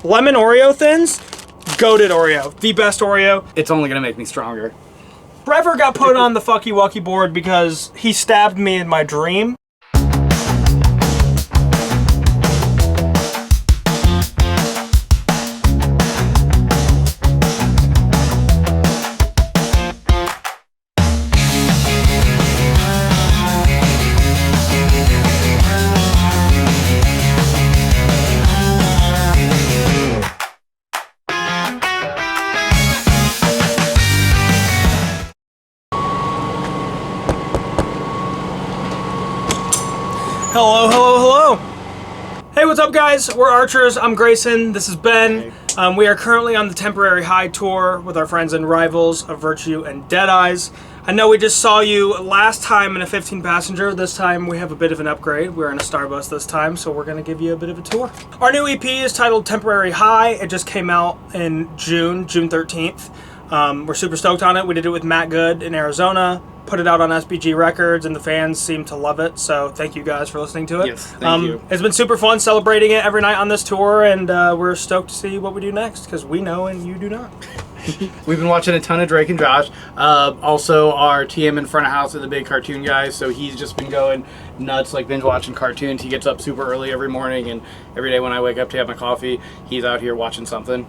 lemon Oreo thins, goated Oreo, the best Oreo. It's only gonna make me stronger. Trevor got put on the Fucky Wucky board because he stabbed me in my dream. Hello, hello, hello. Hey, what's up, guys? We're Archers. I'm Grayson. This is Ben. We are currently on the Temporary High Tour with our friends and rivals of Virtue and Deadeyes. I know we just saw you last time in a 15-passenger. This time we have a bit of an upgrade. We're in a Starbus this time, so we're going to give you a bit of a tour. Our new EP is titled Temporary High. It just came out in June 13th. We're super stoked on it. We did it with Matt Good in Arizona. Put it out on SBG Records, and the fans seem to love it, so thank you guys for listening to it. Yes, thank you. It's been super fun celebrating it every night on this tour, and we're stoked to see what we do next, because we know and you do not. We've been watching a ton of Drake and Josh. Also, our TM in front of house is the big cartoon guy, so he's just been going nuts, like binge watching cartoons. He gets up super early every morning, and every day when I wake up to have my coffee, he's out here watching something.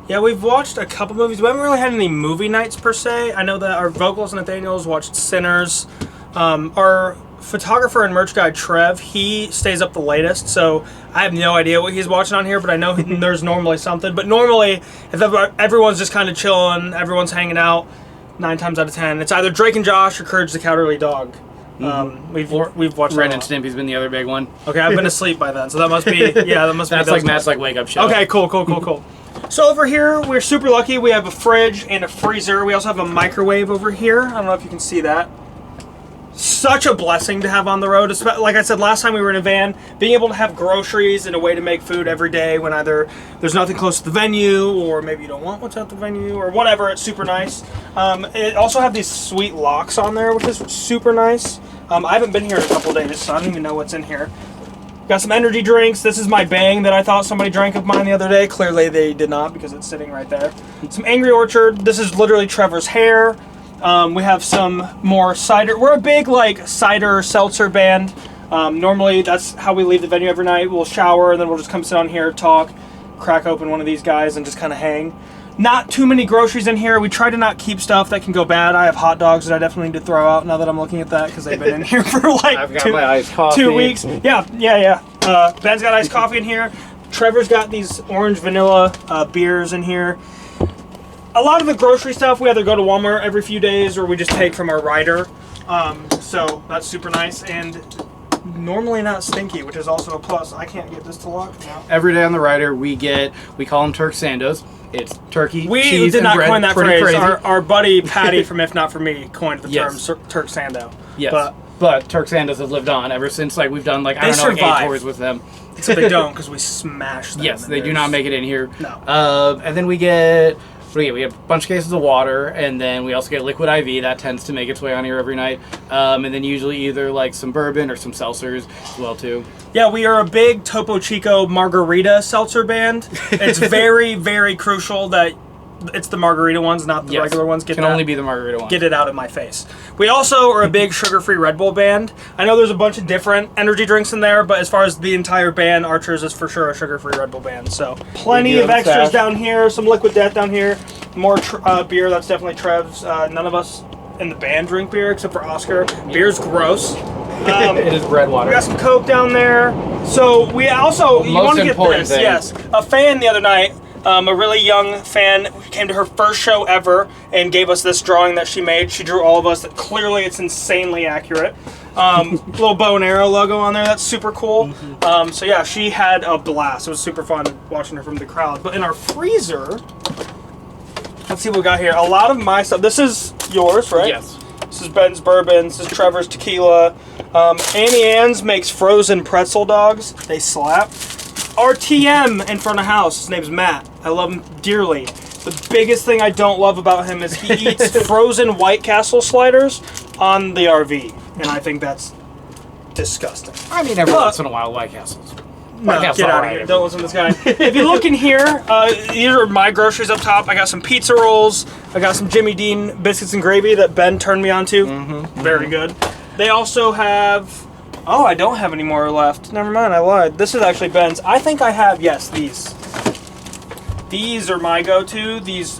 Yeah, we've watched a couple movies. We haven't really had any movie nights per se. I know that our vocals Nathaniel's watched Sinners. Our photographer and merch guy Trev, he stays up the latest, so I have no idea what he's watching on here, but I know there's normally something. But normally, if everyone's just kind of chilling, everyone's hanging out, 9 times out of 10, it's either Drake and Josh or Courage the Cowardly Dog. We've watched Ren and Stimpy's been the other big one. Okay, I've been asleep by then, so that must be That's like Matt's like wake up show. Okay, cool. So over here, we're super lucky. We have a fridge and a freezer. We also have a microwave over here. I don't know if you can see that. Such a blessing to have on the road. Like I said last time we were in a van, being able to have groceries and a way to make food every day when either there's nothing close to the venue or maybe you don't want what's at the venue or whatever, it's super nice. It also have these sweet locks on there, which is super nice. I haven't been here in a couple days, so I don't even know what's in here. Got some energy drinks. This is my Bang that I thought somebody drank of mine the other day. Clearly they did not because it's sitting right there. Some Angry Orchard. This is literally Trevor's hair. We have some more cider. We're a big cider seltzer band. Normally that's how we leave the venue every night. We'll shower and then we'll just come sit on here, talk, crack open one of these guys and just kind of hang. Not too many groceries in here. We try to not keep stuff that can go bad. I have hot dogs that I definitely need to throw out now that I'm looking at that because they've been in here for I've got my iced coffee. 2 weeks. Yeah. Ben's got iced coffee in here. Trevor's got these orange vanilla beers in here. A lot of the grocery stuff we either go to Walmart every few days or we just take from our rider. So that's super nice and normally not stinky, which is also a plus. I can't get this to lock now. Every day on the rider, we call them Turk Sandos. It's turkey, cheese, did not and bread. coin that Pretty phrase. crazy. Our buddy Patty from If Not For Me coined the term Yes. Turk Sando. Yes, but Turk Sandos have lived on ever since we've done 8 tours with them. Except they don't because we smash them. Yes, they do not make it in here. No. And then we get a bunch of cases of water, and then we also get liquid IV. That tends to make its way on here every night. And then usually either some bourbon or some seltzers as well too. Yeah, we are a big Topo Chico margarita seltzer band. It's very, very crucial that it's the margarita ones, not the regular ones. Only be the margarita ones. Get it out of my face. We also are a big sugar-free Red Bull band. I know there's a bunch of different energy drinks in there, but as far as the entire band, Archers is for sure a sugar-free Red Bull band. So plenty of extras down here, some Liquid Death down here, more beer. That's definitely Trev's. None of us in the band drink beer except for Oscar. Beer's gross. It is bread water. We got some Coke down there. So we also, you want to get this, yes. A fan the other night, a really young fan came to her first show ever and gave us this drawing that she made. She drew all of us. Clearly, it's insanely accurate. Little bow and arrow logo on there. That's super cool. So yeah, she had a blast. It was super fun watching her from the crowd. But in our freezer, let's see what we got here. A lot of my stuff. This is yours, right? Yes. This is Ben's bourbon. This is Trevor's tequila. Annie Ann's makes frozen pretzel dogs. They slap. Our TM in front of house, his name's Matt. I love him dearly. The biggest thing I don't love about him is he eats frozen White Castle sliders on the RV. And I think that's disgusting. I mean, every once in a while, White Castles. No, get out of here. Don't listen to this guy. If you look in here, these are my groceries up top. I got some pizza rolls. I got some Jimmy Dean biscuits and gravy that Ben turned me on to. Very good. They also have... Oh, I don't have any more left. Never mind, I lied. This is actually Ben's. I think I have, yes, these. These are my go-to. These,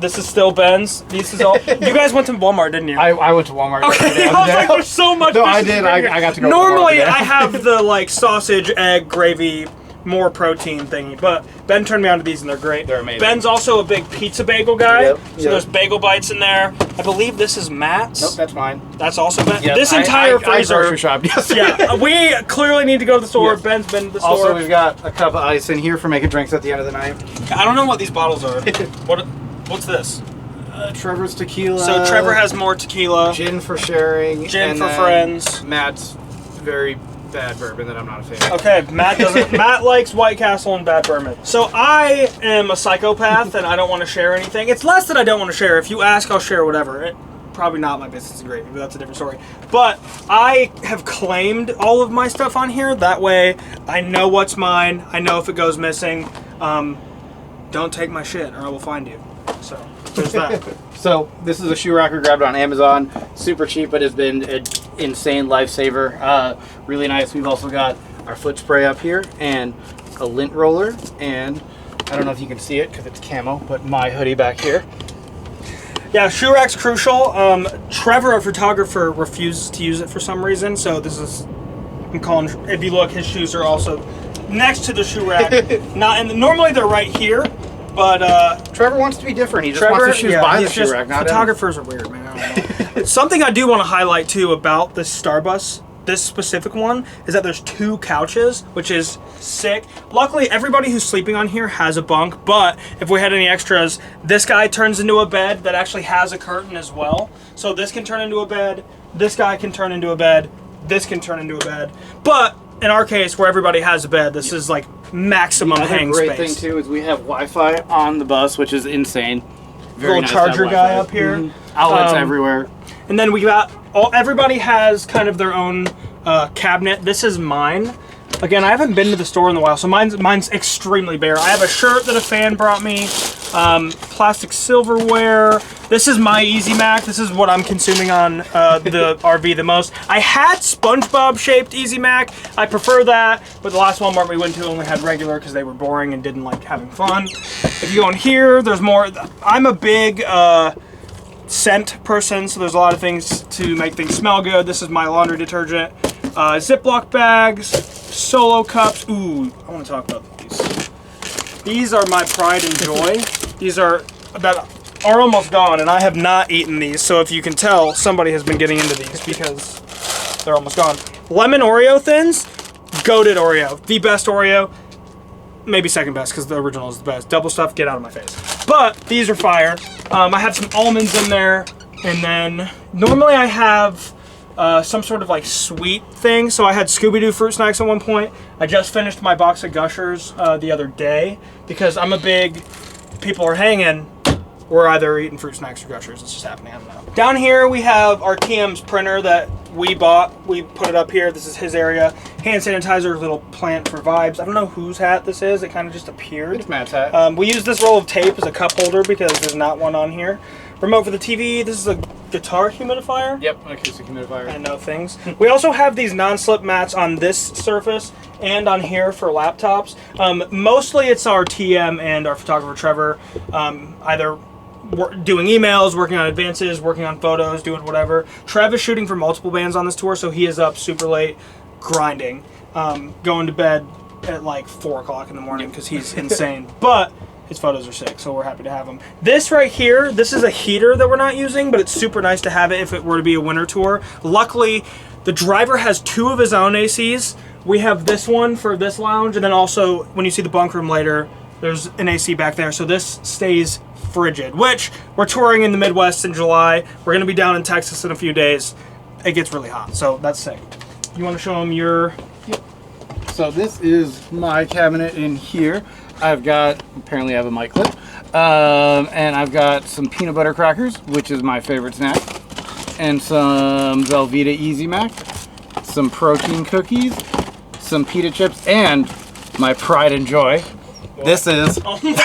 this is still Ben's. This is all. You guys went to Walmart, didn't you? I went to Walmart. Okay, I was like, there's so much. No, I did. I got to go. Normally, I have the like sausage, egg, gravy, more protein thingy, but Ben turned me on to these and they're great. They're amazing. Ben's also a big pizza bagel guy, Yep, so there's bagel bites in there. I believe this is Matt's. Nope, that's mine. That's also Ben. Yep, This entire freezer. I grocery shopped yesterday. Yeah, we clearly need to go to the store. Yes. Ben's been to the store. Also, we've got a cup of ice in here for making drinks at the end of the night. I don't know what these bottles are. What's this? Trevor's tequila. So Trevor has more tequila. Gin for sharing. Gin and for then friends. Matt's very bad bourbon that I'm not a fan of. Okay, Matt doesn't. Matt likes White Castle and bad bourbon. So I am a psychopath and I don't want to share anything. It's less that I don't want to share. If you ask, I'll share whatever. Probably not my business and gravy, but that's a different story. But I have claimed all of my stuff on here. That way, I know what's mine. I know if it goes missing. Don't take my shit, or I will find you. So there's that. So this is a shoe rack we grabbed on Amazon. Super cheap, but has been an insane lifesaver. Really nice. We've also got our foot spray up here and a lint roller, and I don't know if you can see it because it's camo, but my hoodie back here. Yeah, shoe rack's crucial. Trevor, our photographer, refuses to use it for some reason. So this is, I'm calling. If you look, his shoes are also next to the shoe rack. Normally they're right here, but Trevor wants to be different. He just wants his shoes by the shoe rack. Not photographers are weird, man. I don't know. Something I do want to highlight too about this Starbus, this specific one, is that there's 2 couches, which is sick. Luckily, everybody who's sleeping on here has a bunk, but if we had any extras, this guy turns into a bed that actually has a curtain as well. So this can turn into a bed, this guy can turn into a bed, this can turn into a bed. But in our case, where everybody has a bed, this is like maximum hang space. The great thing too is we have Wi-Fi on the bus, which is insane. Very Little nice charger guy up here. Outlets everywhere. And then we got everybody has kind of their own cabinet. This is mine. Again, I haven't been to the store in a while, so mine's extremely bare. I have a shirt that a fan brought me, plastic silverware. This is my Easy Mac. This is what I'm consuming on the RV the most. I had SpongeBob-shaped Easy Mac. I prefer that, but the last Walmart we went to only had regular because they were boring and didn't like having fun. If you go in here, there's more. I'm a big scent person, so there's a lot of things to make things smell good. This is my laundry detergent. Ziploc bags, Solo cups. Ooh, I want to talk about these. These are my pride and joy. These are almost gone, and I have not eaten these. So if you can tell, somebody has been getting into these because they're almost gone. Lemon Oreo thins, goated Oreo, the best Oreo. Maybe second best because the original is the best. Double stuff, get out of my face. But these are fire. I have some almonds in there, and then normally I have some sort of like sweet thing. So I had Scooby-Doo fruit snacks at one point. I just finished my box of Gushers the other day because I'm a big, people are hanging, we're either eating fruit snacks or Gushers. It's just happening, I don't know. Down here we have our TM's printer that we bought. We put it up here. This is his area. Hand sanitizer, little plant for vibes. I don't know whose hat this is. It kind of just appeared. It's Matt's hat. We use this roll of tape as a cup holder because there's not one on here. Remote for the TV. This is a guitar humidifier. Yep, acoustic humidifier. I know things. We also have these non-slip mats on this surface and on here for laptops. Mostly it's our TM and our photographer Trevor, either doing emails, working on advances, working on photos, doing whatever. Trev is shooting for multiple bands on this tour, so he is up super late, grinding, going to bed at like 4 o'clock in the morning because he's insane. But his photos are sick, so we're happy to have him. This right here, this is a heater that we're not using, but it's super nice to have it if it were to be a winter tour. Luckily, the driver has 2 of his own ACs. We have this one for this lounge, and then also, when you see the bunk room later, there's an AC back there, so this stays frigid, which we're touring in the Midwest in July. We're going to be down in Texas in a few days. It gets really hot, so that's sick. You want to show them your... Yep. So this is my cabinet in here. I've got, apparently I have a mic clip, and I've got some peanut butter crackers, which is my favorite snack, and some Velveeta Easy Mac, some protein cookies, some pita chips, and my pride and joy. This is No way.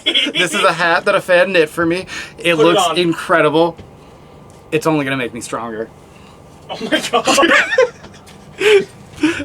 this is a hat that a fan knit for me. It Put it looks on. incredible. It's only gonna make me stronger. Oh my god.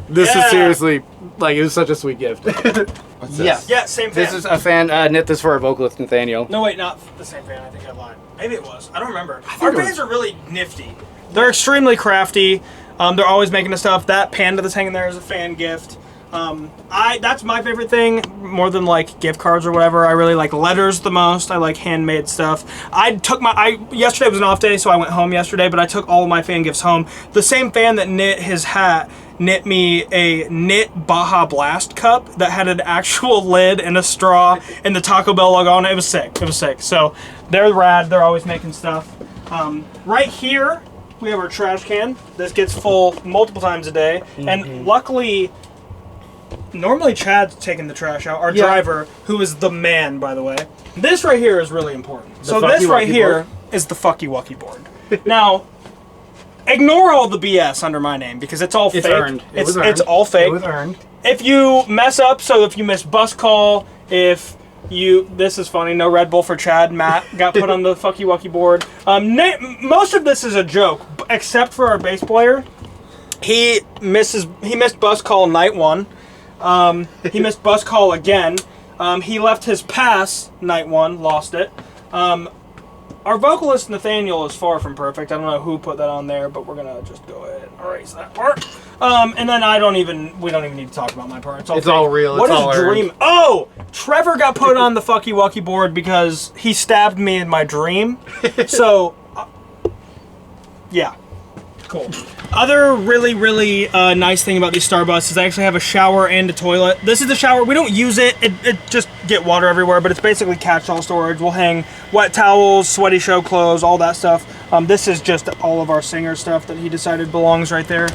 This Yeah. is seriously like it was such a sweet gift. What's this? Yes. Yeah, same fan. This is a fan knit this for our vocalist Nathaniel. No, wait, not the same fan. I think I lied. Maybe it was. I don't remember. think Our it was- fans are really nifty. They're extremely crafty. They're always making us stuff. That panda that's hanging there is a fan gift. That's my favorite thing, more than like gift cards or whatever. I really like letters the most. I like handmade stuff. Yesterday was an off day, so I went home yesterday, but I took all of my fan gifts home. The same fan that knit his hat knit me a knit Baja Blast cup that had an actual lid and a straw and the Taco Bell logo on it. It was sick. It was sick. So they're rad. They're always making stuff. Right here, we have our trash can. This gets full multiple times a day. And luckily, normally Chad's taking the trash out. Our driver, who is the man, by the way. This right here is really important. So this Fucky right Wucky here board? is the Fucky Wucky board. Now, ignore all the BS under my name because it's all fake. Earned. It's earned. all fake. It was earned. If you mess up, so if you miss bus call, this is funny, no Red Bull for Chad. Matt got put on the Fucky Wucky board. Most of this is a joke, except for our bass player. He missed bus call night 1. He missed bus call again. He left his pass night 1, lost it. Our vocalist Nathaniel is far from perfect. I don't know who put that on there, but we're gonna just go ahead and erase that part. And then we don't even need to talk about my part. It's It's all real. What It's is all earned. Dream? Oh, Trevor got put on the Fucky Wucky board because he stabbed me in my dream. So, yeah. Cool. Other really, really nice thing about these Starbucks is they actually have a shower and a toilet. This is the shower. We don't use it. It just get water everywhere, but it's basically catch-all storage. We'll hang wet towels, sweaty show clothes, all that stuff. This is just all of our singer stuff that he decided belongs right there.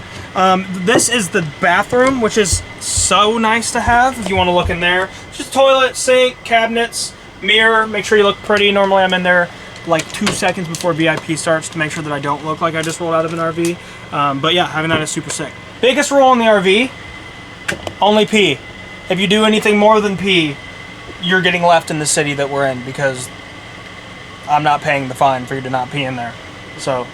This is the bathroom, which is so nice to have if you want to look in there. Just toilet, sink, cabinets, mirror. Make sure you look pretty. Normally I'm in there like 2 seconds before VIP starts to make sure that I don't look like I just rolled out of an RV. But yeah, having that is super sick. Biggest rule in the RV, only pee. If you do anything more than pee, you're getting left in the city that we're in because I'm not paying the fine for you to not pee in there. So,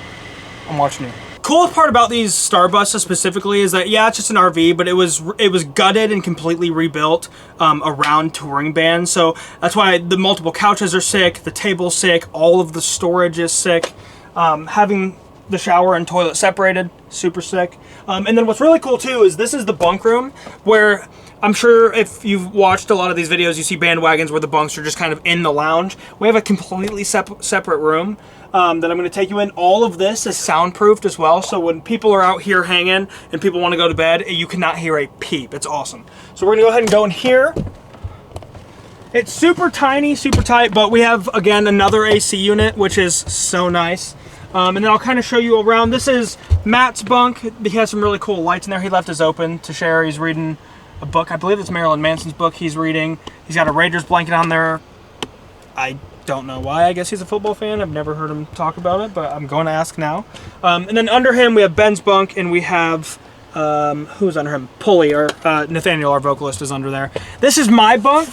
I'm watching you. Coolest part about these Starbuses specifically is that, yeah, it's just an RV, but it was gutted and completely rebuilt around touring bands. So that's why the multiple couches are sick, the table's sick, all of the storage is sick. Having the shower and toilet separated, super sick. And then what's really cool too is this is the bunk room where I'm sure if you've watched a lot of these videos, you see bandwagons where the bunks are just kind of in the lounge. We have a completely separate room that I'm going to take you in. All of this is soundproofed as well, so when people are out here hanging and people want to go to bed, you cannot hear a peep. It's awesome. So we're going to go ahead and go in here. It's super tiny, super tight, but we have, again, another AC unit, which is so nice. And then I'll kind of show you around. This is Matt's bunk. He has some really cool lights in there. He left his open to share. He's reading a book. I believe it's Marilyn Manson's book he's reading. He's got a Raiders blanket on there. I don't know why. I guess he's a football fan. I've never heard him talk about it, but I'm going to ask now. And then under him, we have Ben's bunk, and we have, who's under him? Pulley, or Nathaniel, our vocalist, is under there. This is my bunk.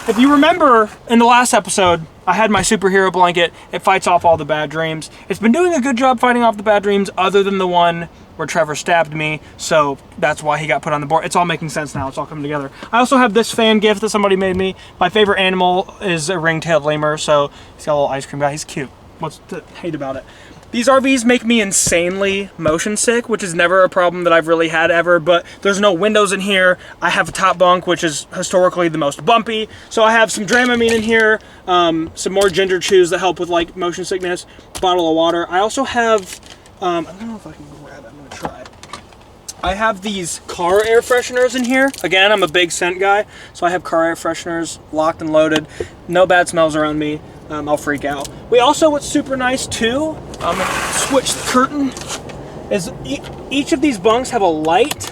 If you remember in the last episode, I had my superhero blanket. It fights off all the bad dreams. It's been doing a good job fighting off the bad dreams other than the one where Trevor stabbed me, so that's why he got put on the board. It's all making sense now. It's all coming together. I also have this fan gift that somebody made me. My favorite animal is a ring-tailed lemur, so he's got a little ice cream guy. He's cute. What's to hate about it? These RVs make me insanely motion sick, which is never a problem that I've really had ever, but there's no windows in here. I have a top bunk, which is historically the most bumpy, so I have some Dramamine in here, some more ginger chews that help with like motion sickness, bottle of water. I also have, I don't know if I can grab it, I'm gonna try. I have these car air fresheners in here. Again, I'm a big scent guy, so I have car air fresheners locked and loaded. No bad smells around me. I'll freak out. We also, what's super nice too, I'm gonna switch the curtain, is each of these bunks have a light,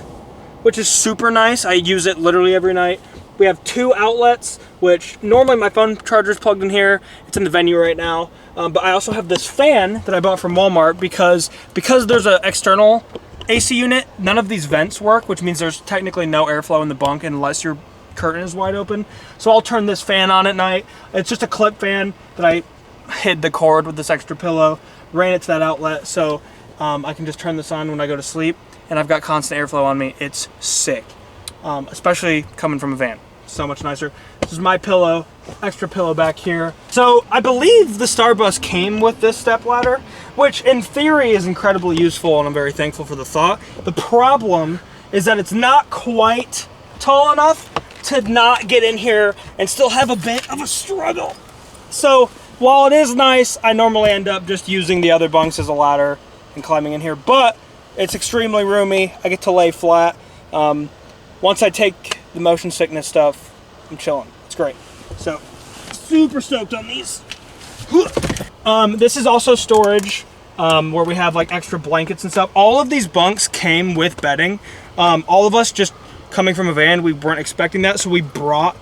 which is super nice. I use it literally every night. We have 2 outlets, which normally my phone charger is plugged in here. It's in the venue right now. But I also have this fan that I bought from Walmart because there's an external AC unit, none of these vents work, which means there's technically no airflow in the bunk unless your curtain is wide open. So I'll turn this fan on at night. It's just a clip fan that I hid the cord with this extra pillow, ran it to that outlet, so I can just turn this on when I go to sleep, and I've got constant airflow on me. It's sick, especially coming from a van. So much nicer. This is my pillow, extra pillow back here. So I believe the Starbus came with this step ladder, which in theory is incredibly useful, and I'm very thankful for the thought. The problem is that it's not quite tall enough to not get in here and still have a bit of a struggle. So while it is nice, I normally end up just using the other bunks as a ladder and climbing in here, but it's extremely roomy. I get to lay flat. Once I take the motion sickness stuff, I'm chilling. It's great. So, super stoked on these. This is also storage, where we have like extra blankets and stuff. All of these bunks came with bedding. All of us just coming from a van, we weren't expecting that, so we brought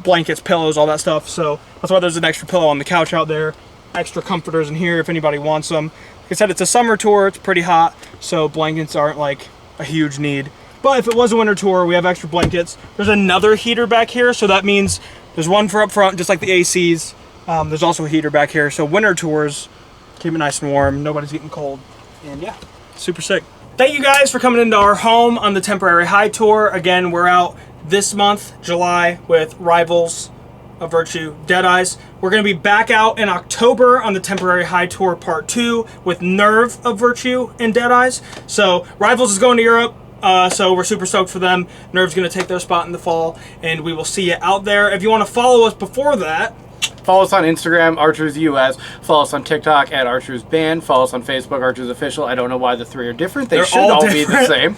blankets, pillows, all that stuff. So that's why there's an extra pillow on the couch out there, extra comforters in here if anybody wants them. Like I said, it's a summer tour, it's pretty hot, so blankets aren't like a huge need. But if it was a winter tour, we have extra blankets. There's another heater back here, so that means there's one for up front, just like the ACs. There's also a heater back here, so winter tours, keep it nice and warm, nobody's getting cold. And yeah, super sick. Thank you guys for coming into our home on the Temporary High Tour. Again, we're out this month, July, with Rivals of Virtue, Deadeyes. We're going to be back out in October on the Temporary High Tour Part 2 with Nerve of Virtue and Deadeyes. So Rivals is going to Europe, so we're super stoked for them. Nerve's going to take their spot in the fall, and we will see you out there. If you want to follow us before that, follow us on Instagram, Archers US. Follow us on TikTok at Archers Band. Follow us on Facebook, Archers Official. I don't know why the three are different. They're should all be the same.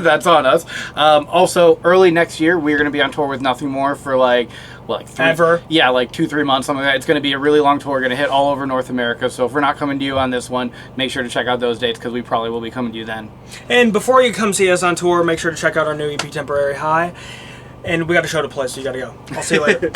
That's on us. Also, early next year, we're going to be on tour with Nothing More for like 2-3 months, something like that. It's going to be a really long tour. We're going to hit all over North America. So if we're not coming to you on this one, make sure to check out those dates because we probably will be coming to you then. And before you come see us on tour, make sure to check out our new EP, Temporary High. And we got a show to play, so you got to go. I'll see you later.